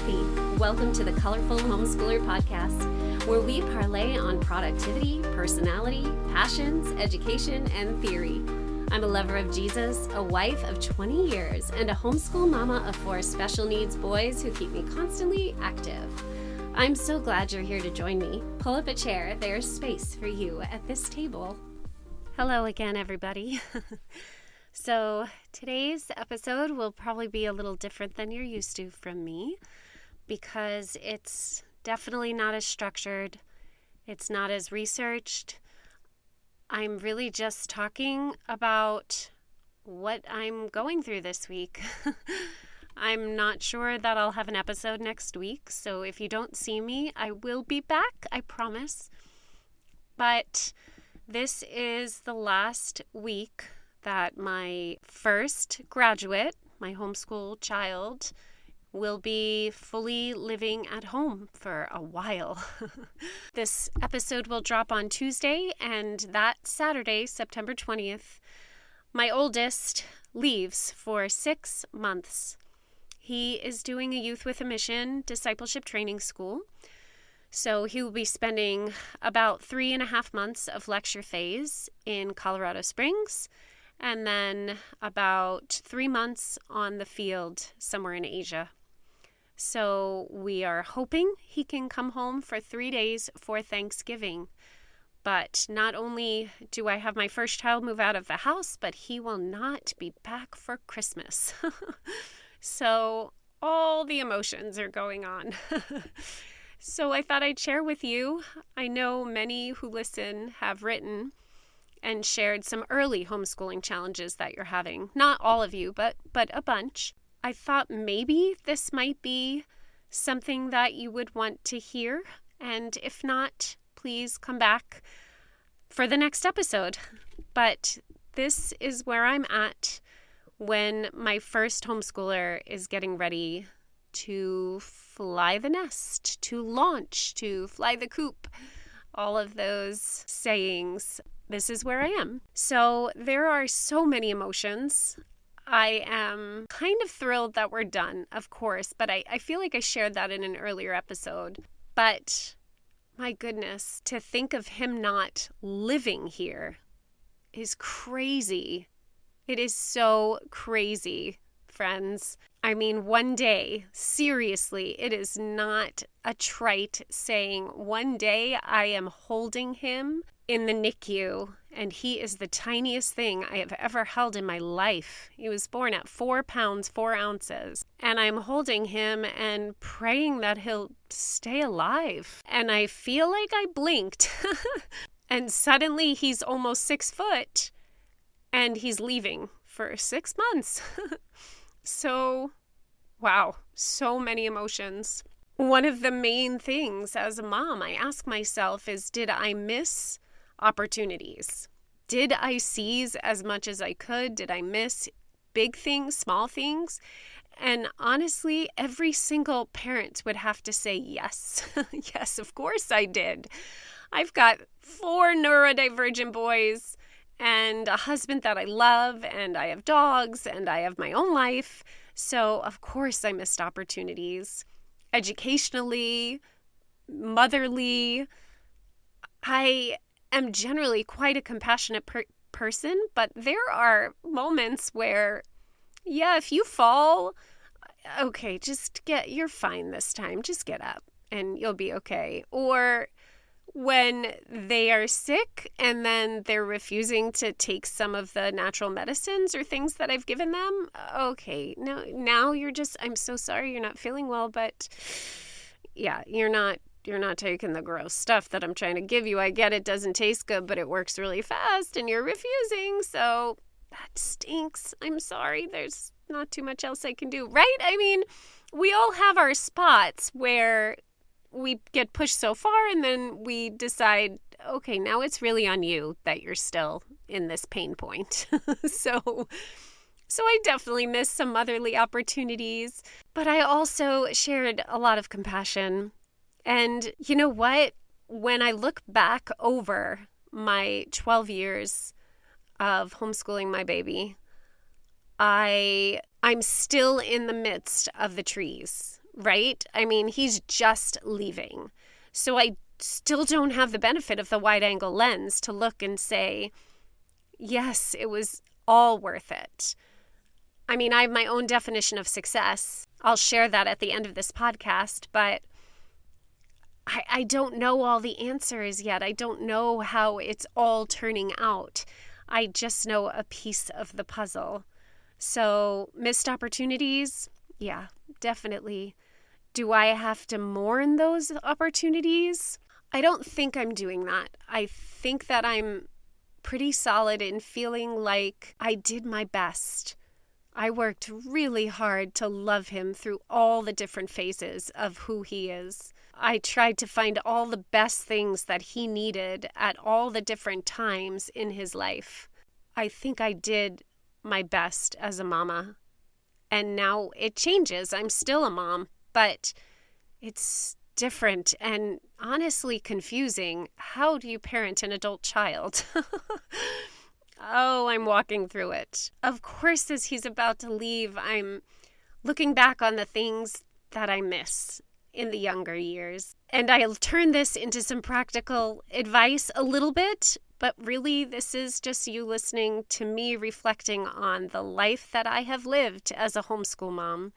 happy. Welcome to the Colorful Homeschooler podcast, where we parlay on productivity, personality, passions, education, and theory. I'm a lover of Jesus, a wife of 20 years, and a homeschool mama of 4 special needs boys who keep me constantly active. I'm so glad you're here to join me. Pull up a chair. There's space for you at this table. Hello again, everybody. So today's episode will probably be a little different than you're used to from me because it's definitely not as structured. It's not as researched. I'm really just talking about what I'm going through this week. I'm not sure that I'll have an episode next week, so if you don't see me, I will be back, I promise. But this is the last week that my first graduate, my homeschool child, will be fully living at home for a while. This episode will drop on Tuesday, and that Saturday, September 20th, my oldest leaves for 6 months. He is doing a Youth with a Mission discipleship training school. So he will be spending about 3.5 months of lecture phase in Colorado Springs, and then about 3 months on the field somewhere in Asia. So we are hoping he can come home for 3 days for Thanksgiving. But not only do I have my first child move out of the house, but he will not be back for Christmas. So all the emotions are going on. So I thought I'd share with you. I know many who listen have written and shared some early homeschooling challenges that you're having. Not all of you, but a bunch. I thought maybe this might be something that you would want to hear. And if not, please come back for the next episode. But this is where I'm at when my first homeschooler is getting ready to fly the nest, to launch, to fly the coop, all of those sayings. This is where I am. So there are so many emotions. I am kind of thrilled that we're done, of course, but I feel like I shared that in an earlier episode. But my goodness, to think of him not living here is crazy. It is so crazy, friends. I mean, one day, seriously, it is not a trite saying, one day I am holding him in the NICU, and he is the tiniest thing I have ever held in my life. He was born at 4 pounds, 4 ounces, and I'm holding him and praying that he'll stay alive. And I feel like I blinked, and suddenly he's almost 6 foot, and he's leaving for 6 months. So, wow, so many emotions. One of the main things as a mom I ask myself is, did I miss opportunities? Did I seize as much as I could? Did I miss big things, small things? And honestly, every single parent would have to say yes. Yes, of course I did. I've got 4 neurodivergent boys and a husband that I love, and I have dogs, and I have my own life. So, of course, I missed opportunities. Educationally, motherly. I am generally quite a compassionate person, but there are moments where, yeah, if you fall, okay, you're fine this time. Just get up and you'll be okay. Or when they are sick and then they're refusing to take some of the natural medicines or things that I've given them, okay, now you're just, I'm so sorry you're not feeling well, but yeah, you're not taking the gross stuff that I'm trying to give you. I get it doesn't taste good, but it works really fast and you're refusing, so that stinks. I'm sorry, there's not too much else I can do, right? I mean, we all have our spots where we get pushed so far and then we decide, okay, now it's really on you that you're still in this pain point. So I definitely missed some motherly opportunities, but I also shared a lot of compassion. And you know what? When I look back over my 12 years of homeschooling my baby, I'm still in the midst of the trees, right? I mean, he's just leaving. So I still don't have the benefit of the wide-angle lens to look and say, yes, it was all worth it. I mean, I have my own definition of success. I'll share that at the end of this podcast, but I don't know all the answers yet. I don't know how it's all turning out. I just know a piece of the puzzle. So missed opportunities, yeah, definitely. Do I have to mourn those opportunities? I don't think I'm doing that. I think that I'm pretty solid in feeling like I did my best. I worked really hard to love him through all the different phases of who he is. I tried to find all the best things that he needed at all the different times in his life. I think I did my best as a mama. And now it changes. I'm still a mom, but it's different and honestly confusing. How do you parent an adult child? Oh, I'm walking through it. Of course, as he's about to leave, I'm looking back on the things that I miss in the younger years. And I'll turn this into some practical advice a little bit, but really this is just you listening to me reflecting on the life that I have lived as a homeschool mom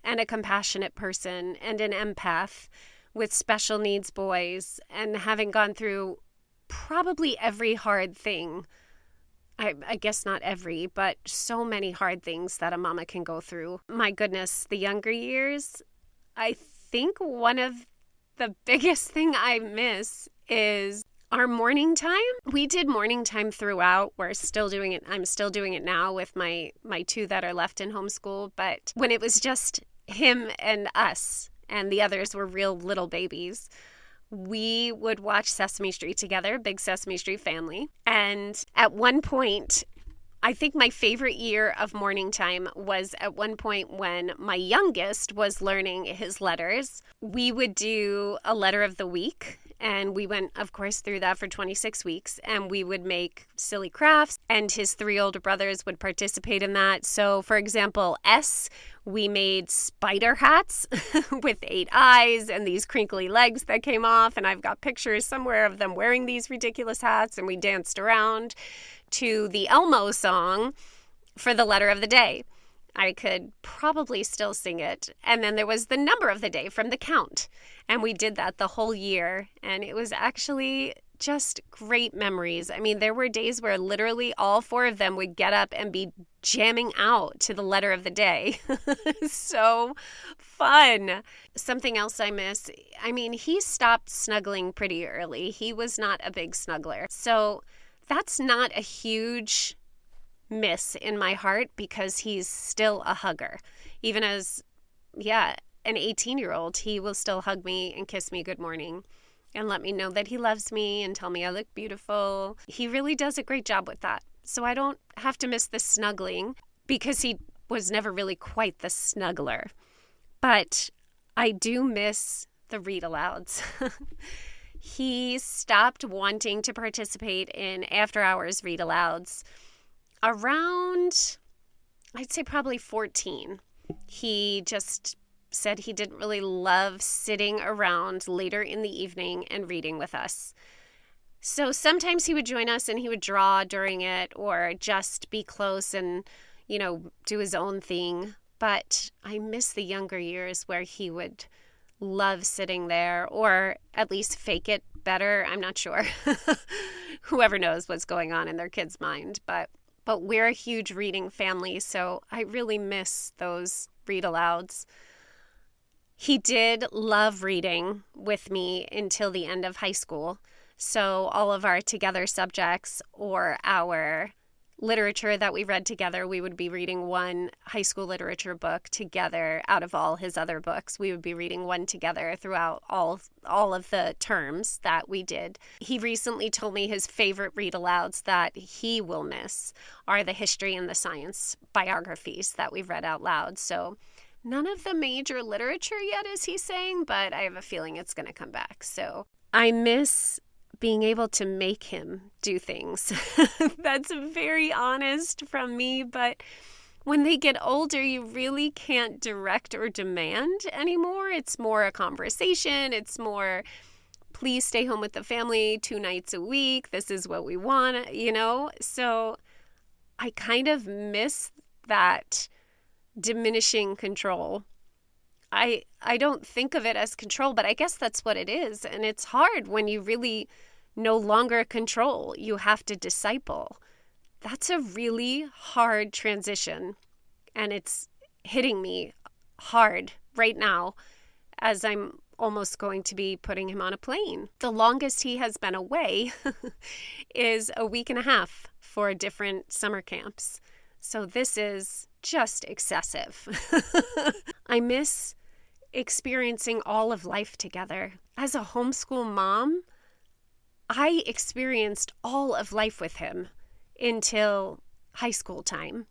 and a compassionate person and an empath with special needs boys and having gone through probably every hard thing. I guess not every, but so many hard things that a mama can go through. My goodness, the younger years, I think one of the biggest thing I miss is our morning time. We did morning time throughout. We're still doing it. I'm still doing it now with my two that are left in homeschool. But when it was just him and us and the others were real little babies, we would watch Sesame Street together, big Sesame Street family. And at one point, I think my favorite year of morning time was at one point when my youngest was learning his letters. We would do a letter of the week. And we went, of course, through that for 26 weeks. And we would make silly crafts. And his 3 older brothers would participate in that. So, for example, S, we made spider hats with 8 eyes and these crinkly legs that came off. And I've got pictures somewhere of them wearing these ridiculous hats. And we danced around to the Elmo song for the letter of the day. I could probably still sing it. And then there was the number of the day from the count. And we did that the whole year. And it was actually just great memories. I mean, there were days where literally all 4 of them would get up and be jamming out to the letter of the day. So fun. Something else I miss, I mean, he stopped snuggling pretty early. He was not a big snuggler. So that's not a huge miss in my heart because he's still a hugger. Even as, an 18-year-old, he will still hug me and kiss me good morning and let me know that he loves me and tell me I look beautiful. He really does a great job with that. So I don't have to miss the snuggling because he was never really quite the snuggler. But I do miss the read-alouds. He stopped wanting to participate in after-hours read-alouds around, I'd say probably 14. He just said he didn't really love sitting around later in the evening and reading with us. So sometimes he would join us and he would draw during it or just be close and, do his own thing. But I miss the younger years where he would love sitting there or at least fake it better. I'm not sure. Whoever knows what's going on in their kid's mind. But we're a huge reading family, so I really miss those read-alouds. He did love reading with me until the end of high school. So all of our together subjects or our literature that we read together, we would be reading one high school literature book together out of all his other books. We would be reading one together throughout all of the terms that we did. He recently told me his favorite read-alouds that he will miss are the history and the science biographies that we've read out loud. So none of the major literature yet, is he saying, but I have a feeling it's going to come back. So I miss being able to make him do things. That's very honest from me, but when they get older, you really can't direct or demand anymore. It's more a conversation. It's more, please stay home with the family 2 nights a week. This is what we want, So I kind of miss that diminishing control. I don't think of it as control, but I guess that's what it is. And it's hard when you really no longer control. You have to disciple. That's a really hard transition. And it's hitting me hard right now as I'm almost going to be putting him on a plane. The longest he has been away is a week and a half for different summer camps. So this is just excessive. I miss experiencing all of life together. As a homeschool mom, I experienced all of life with him until high school time.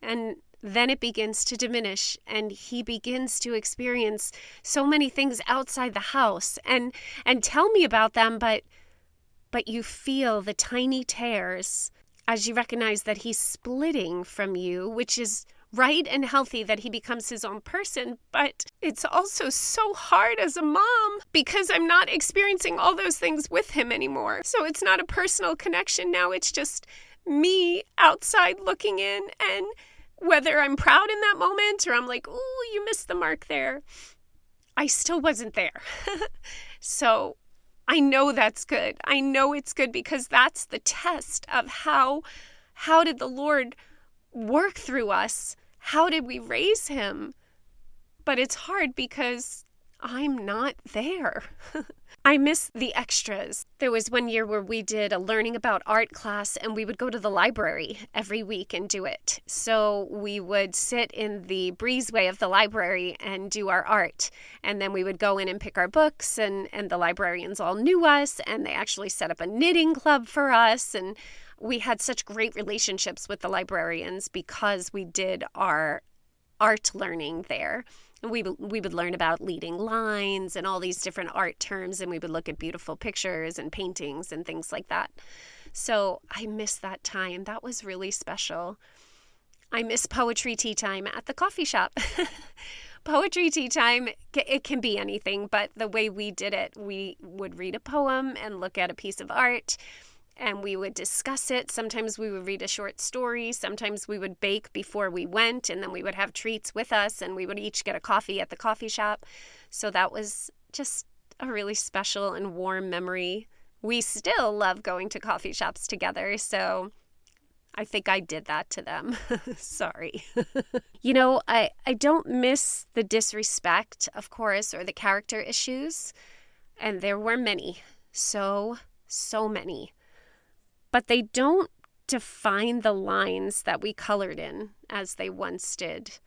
And then it begins to diminish and he begins to experience so many things outside the house and tell me about them, but you feel the tiny tears as you recognize that he's splitting from you, which is right and healthy that he becomes his own person, but it's also so hard as a mom because I'm not experiencing all those things with him anymore. So it's not a personal connection now, it's just me outside looking in, and whether I'm proud in that moment or I'm like, ooh, you missed the mark there, I still wasn't there. So I know that's good. I know it's good because that's the test of how did the Lord work through us? How did we raise him? But it's hard because I'm not there. I miss the extras. There was one year where we did a learning about art class and we would go to the library every week and do it. So we would sit in the breezeway of the library and do our art. And then we would go in and pick our books, and the librarians all knew us, and they actually set up a knitting club for us. And we had such great relationships with the librarians because we did our art learning there. We would learn about leading lines and all these different art terms, and we would look at beautiful pictures and paintings and things like that. So I miss that time. That was really special. I miss poetry tea time at the coffee shop. Poetry tea time, it can be anything, but the way we did it, we would read a poem and look at a piece of art, and we would discuss it. Sometimes we would read a short story. Sometimes we would bake before we went, and then we would have treats with us, and we would each get a coffee at the coffee shop. So that was just a really special and warm memory. We still love going to coffee shops together, so I think I did that to them. Sorry. I don't miss the disrespect, of course, or the character issues, and there were many, so many. But they don't define the lines that we colored in as they once did,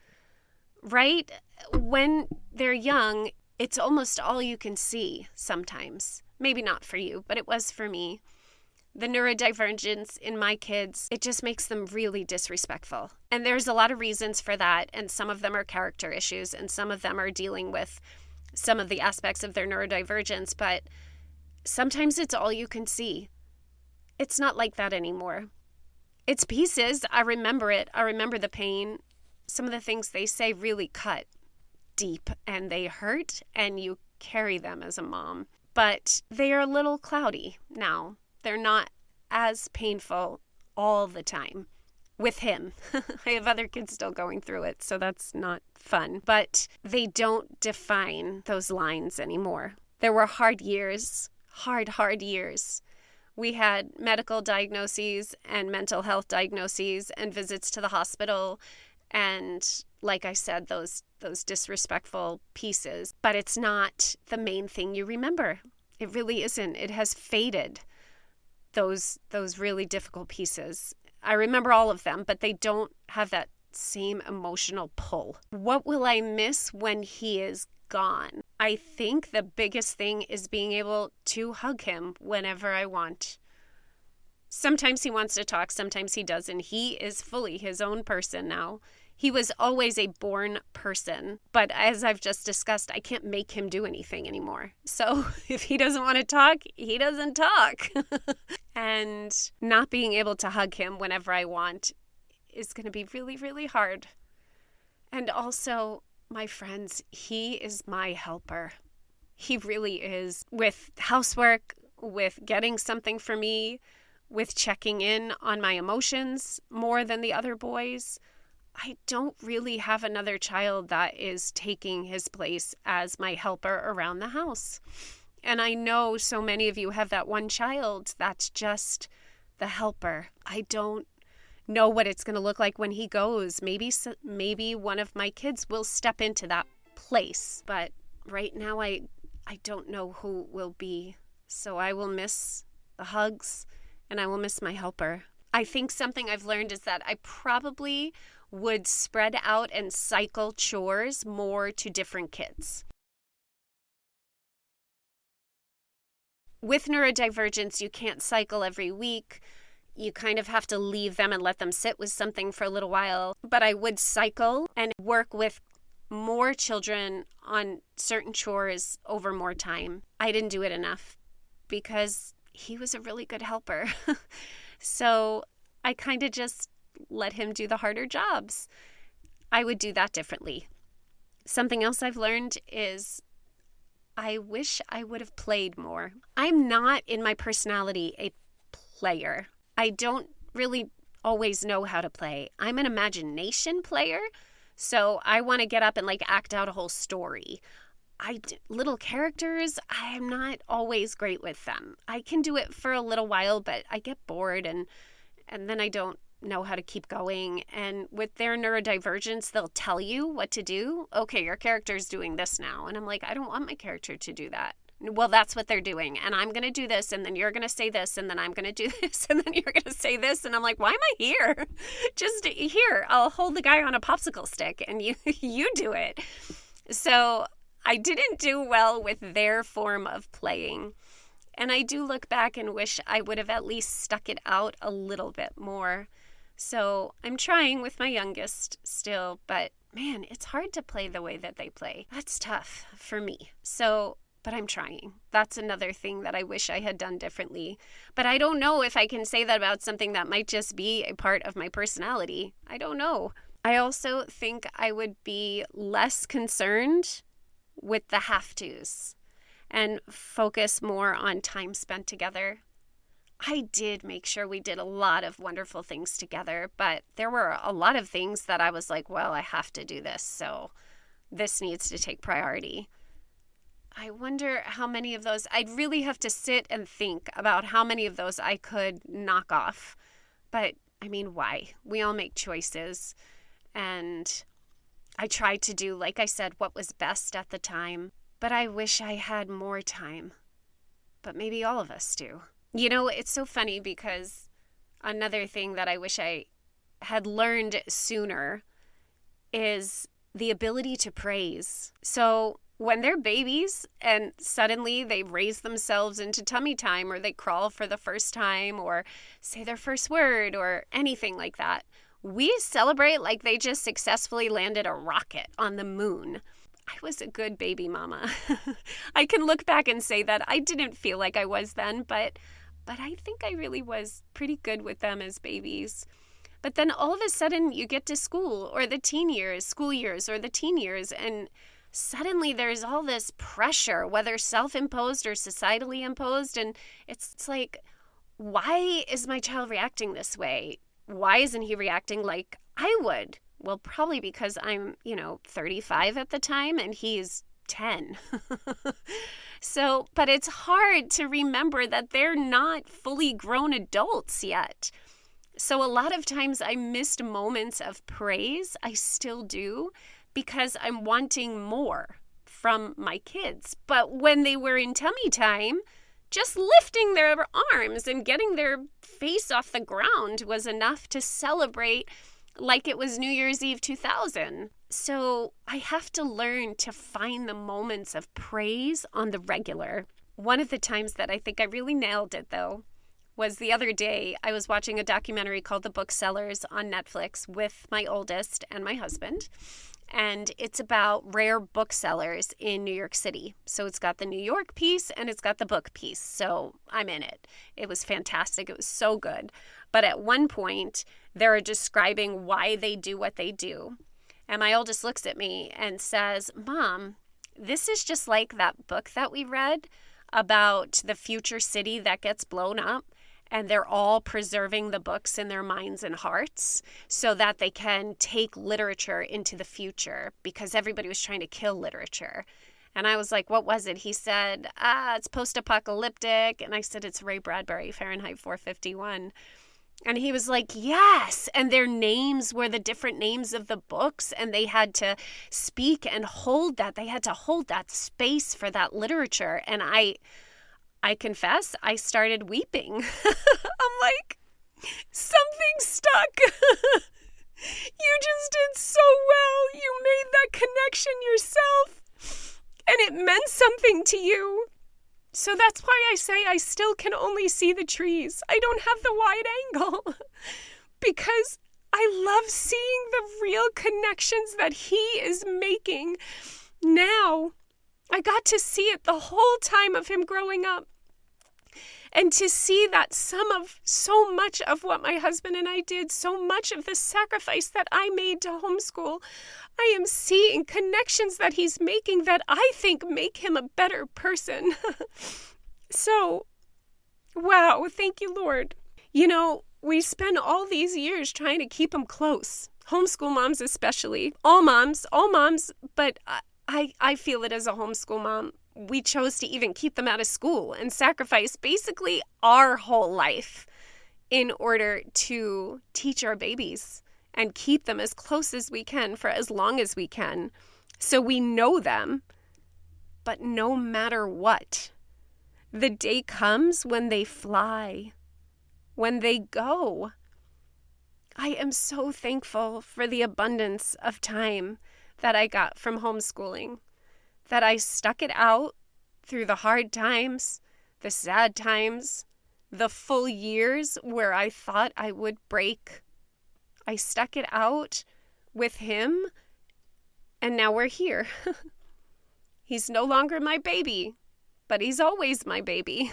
right? When they're young, it's almost all you can see sometimes. Maybe not for you, but it was for me. The neurodivergence in my kids, it just makes them really disrespectful. And there's a lot of reasons for that, and some of them are character issues, and some of them are dealing with some of the aspects of their neurodivergence, but sometimes it's all you can see. It's not like that anymore. It's pieces. I remember it. I remember the pain. Some of the things they say really cut deep and they hurt, and you carry them as a mom. But they are a little cloudy now. They're not as painful all the time with him. I have other kids still going through it, so that's not fun. But they don't define those lines anymore. There were hard years, hard years. We had medical diagnoses and mental health diagnoses and visits to the hospital. And like I said, those disrespectful pieces. But it's not the main thing you remember. It really isn't. It has faded, those really difficult pieces. I remember all of them, but they don't have that same emotional pull. What will I miss when he is gone? I think the biggest thing is being able to hug him whenever I want. Sometimes he wants to talk, sometimes he doesn't. He is fully his own person now. He was always a born person, but as I've just discussed, I can't make him do anything anymore. So if he doesn't want to talk, he doesn't talk. And not being able to hug him whenever I want is going to be really, really hard. And also, my friends, he is my helper. He really is. With housework, with getting something for me, with checking in on my emotions more than the other boys. I don't really have another child that is taking his place as my helper around the house. And I know so many of you have that one child that's just the helper. I don't know what it's going to look like when he goes. Maybe one of my kids will step into that place. But right now, I don't know who it will be. So I will miss the hugs and I will miss my helper. I think something I've learned is that I probably would spread out and cycle chores more to different kids. With neurodivergence, you can't cycle every week. You kind of have to leave them and let them sit with something for a little while. But I would cycle and work with more children on certain chores over more time. I didn't do it enough because he was a really good helper. So I kind of just let him do the harder jobs. I would do that differently. Something else I've learned is I wish I would have played more. I'm not in my personality a player. I don't really always know how to play. I'm an imagination player, so I want to get up and act out a whole story. Little characters, I am not always great with them. I can do it for a little while, but I get bored and then I don't know how to keep going. And with their neurodivergence, they'll tell you what to do. Okay, your character's doing this now. And I'm like, I don't want my character to do that. Well, that's what they're doing. And I'm going to do this. And then you're going to say this. And then I'm going to do this. And then you're going to say this. And I'm like, why am I here? Just here. I'll hold the guy on a popsicle stick and you do it. So I didn't do well with their form of playing. And I do look back and wish I would have at least stuck it out a little bit more. So I'm trying with my youngest still, but man, it's hard to play the way that they play. That's tough for me. But I'm trying. That's another thing that I wish I had done differently. But I don't know if I can say that about something that might just be a part of my personality. I don't know. I also think I would be less concerned with the have-tos and focus more on time spent together. I did make sure we did a lot of wonderful things together, but there were a lot of things that I was like, well, I have to do this, so this needs to take priority. I wonder how many of those, I'd really have to sit and think about how many of those I could knock off. But, I mean, why? We all make choices, and I tried to do, like I said, what was best at the time, but I wish I had more time. But maybe all of us do. You know, it's so funny because another thing that I wish I had learned sooner is the ability to praise. So when they're babies and suddenly they raise themselves into tummy time or they crawl for the first time or say their first word or anything like that, we celebrate like they just successfully landed a rocket on the moon. I was a good baby mama. I can look back and say that I didn't feel like I was then, but I think I really was pretty good with them as babies. But then all of a sudden you get to school or the school years or the teen years, and suddenly there's all this pressure, whether self-imposed or societally imposed, and it's like, why is my child reacting this way? Why isn't he reacting like I would? Well, probably because I'm, 35 at the time and he's 10. So, but it's hard to remember that they're not fully grown adults yet. So a lot of times I missed moments of praise. I still do because I'm wanting more from my kids. But when they were in tummy time, just lifting their arms and getting their face off the ground was enough to celebrate like it was New Year's Eve 2000. So I have to learn to find the moments of praise on the regular. One of the times that I think I really nailed it, though, was the other day. I was watching a documentary called The Booksellers on Netflix with my oldest and my husband. and it's about rare booksellers in New York City. So it's got the New York piece and it's got the book piece. So I'm in it. It was fantastic. It was so good. But at one point, they're describing why they do what they do. And my oldest looks at me and says, Mom, this is just like that book that we read about the future city that gets blown up. And they're all preserving the books in their minds and hearts so that they can take literature into the future, because everybody was trying to kill literature. And I was like, what was it? He said, it's post-apocalyptic. And I said, it's Ray Bradbury, Fahrenheit 451. And he was like, yes. And their names were the different names of the books. And they had to speak and hold that. They had to hold that space for that literature. And I confess, I started weeping. I'm like, something stuck. You just did so well. You made that connection yourself. And it meant something to you. So that's why I say I still can only see the trees. I don't have the wide angle. Because I love seeing the real connections that he is making now. I got to see it the whole time of him growing up. And to see that so much of what my husband and I did, so much of the sacrifice that I made to homeschool, I am seeing connections that he's making that I think make him a better person. So, wow, thank you, Lord. You know, we spend all these years trying to keep him close. Homeschool moms especially. All moms, but I feel it as a homeschool mom. We chose to even keep them out of school and sacrifice basically our whole life in order to teach our babies and keep them as close as we can for as long as we can. So we know them, but no matter what, the day comes when they fly, when they go. I am so thankful for the abundance of time that I got from homeschooling, that I stuck it out through the hard times, the sad times, the full years where I thought I would break. I stuck it out with him, and now we're here. He's no longer my baby, but he's always my baby.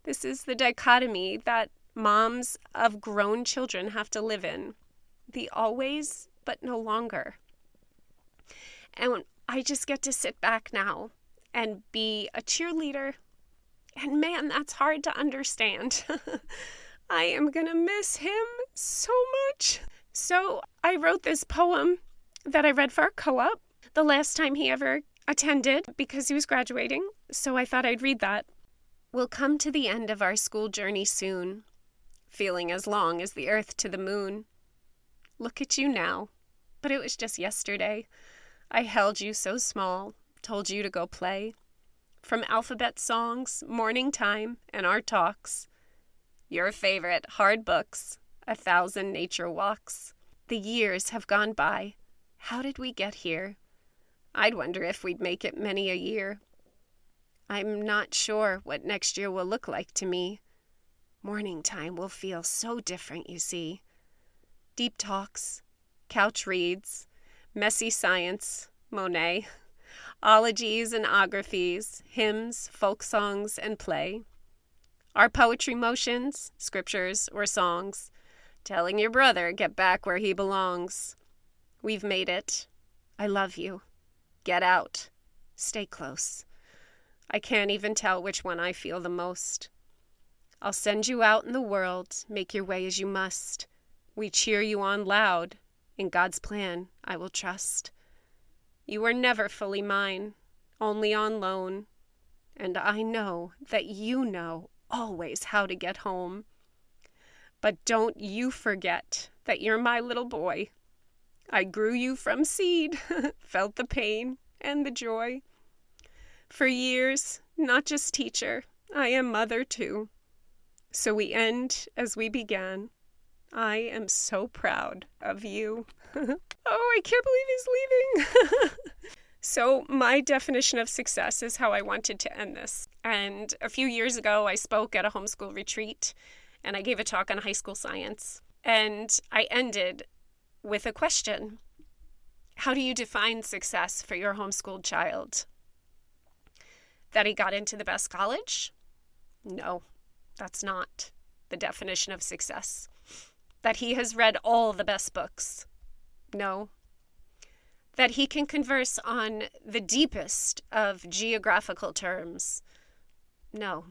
This is the dichotomy that moms of grown children have to live in. The always, but no longer. And I just get to sit back now and be a cheerleader. And man, that's hard to understand. I am going to miss him so much. So I wrote this poem that I read for our co-op the last time he ever attended because he was graduating. So I thought I'd read that. We'll come to the end of our school journey soon, feeling as long as the earth to the moon. Look at you now, but it was just yesterday. I held you so small, told you to go play. From alphabet songs, morning time, and our talks. Your favorite hard books, 1,000 nature walks. The years have gone by. How did we get here? I'd wonder if we'd make it many a year. I'm not sure what next year will look like to me. Morning time will feel so different, you see. Deep talks, couch reads, messy science, Monet, ologies and ographies, hymns, folk songs, and play. Our poetry motions, scriptures, or songs, telling your brother get back where he belongs. We've made it. I love you. Get out. Stay close. I can't even tell which one I feel the most. I'll send you out in the world, make your way as you must. We cheer you on loud. In God's plan, I will trust. You are never fully mine, only on loan. And I know that you know always how to get home. But don't you forget that you're my little boy. I grew you from seed, felt the pain and the joy. For years, not just teacher, I am mother too. So we end as we began. I am so proud of you. Oh, I can't believe he's leaving. So my definition of success is how I wanted to end this. And a few years ago, I spoke at a homeschool retreat, and I gave a talk on high school science. And I ended with a question. How do you define success for your homeschooled child? That he got into the best college? No, that's not the definition of success. That he has read all the best books? No. That he can converse on the deepest of geographical terms? No.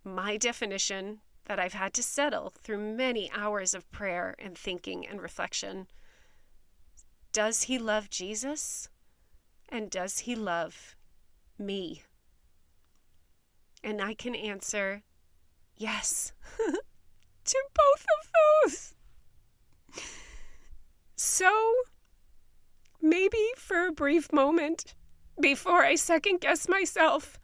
My definition that I've had to settle through many hours of prayer and thinking and reflection: does he love Jesus? And does he love me? And I can answer yes to both of those. So maybe for a brief moment, before I second guess myself,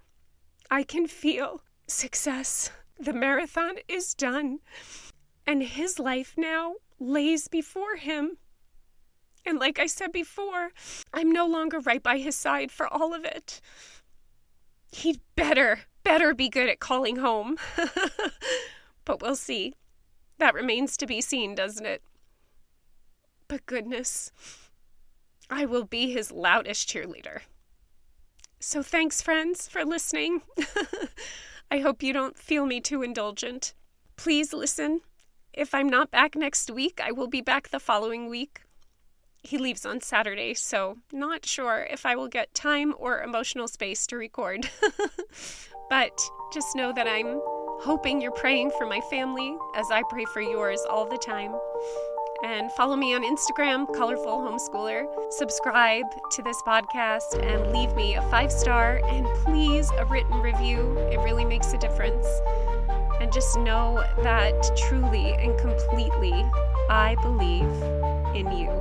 I can feel success. The marathon is done, and his life now lays before him. And like I said before, I'm no longer right by his side for all of it. He'd better be good at calling home. But we'll see. That remains to be seen, doesn't it? But goodness, I will be his loudest cheerleader. So thanks, friends, for listening. I hope you don't feel me too indulgent. Please listen. If I'm not back next week, I will be back the following week. He leaves on Saturday, so not sure if I will get time or emotional space to record. But just know that I'm hoping you're praying for my family as I pray for yours all the time. And follow me on Instagram, Colorful Homeschooler. Subscribe to this podcast and leave me a 5-star and please a written review. It really makes a difference. And just know that truly and completely I believe in you.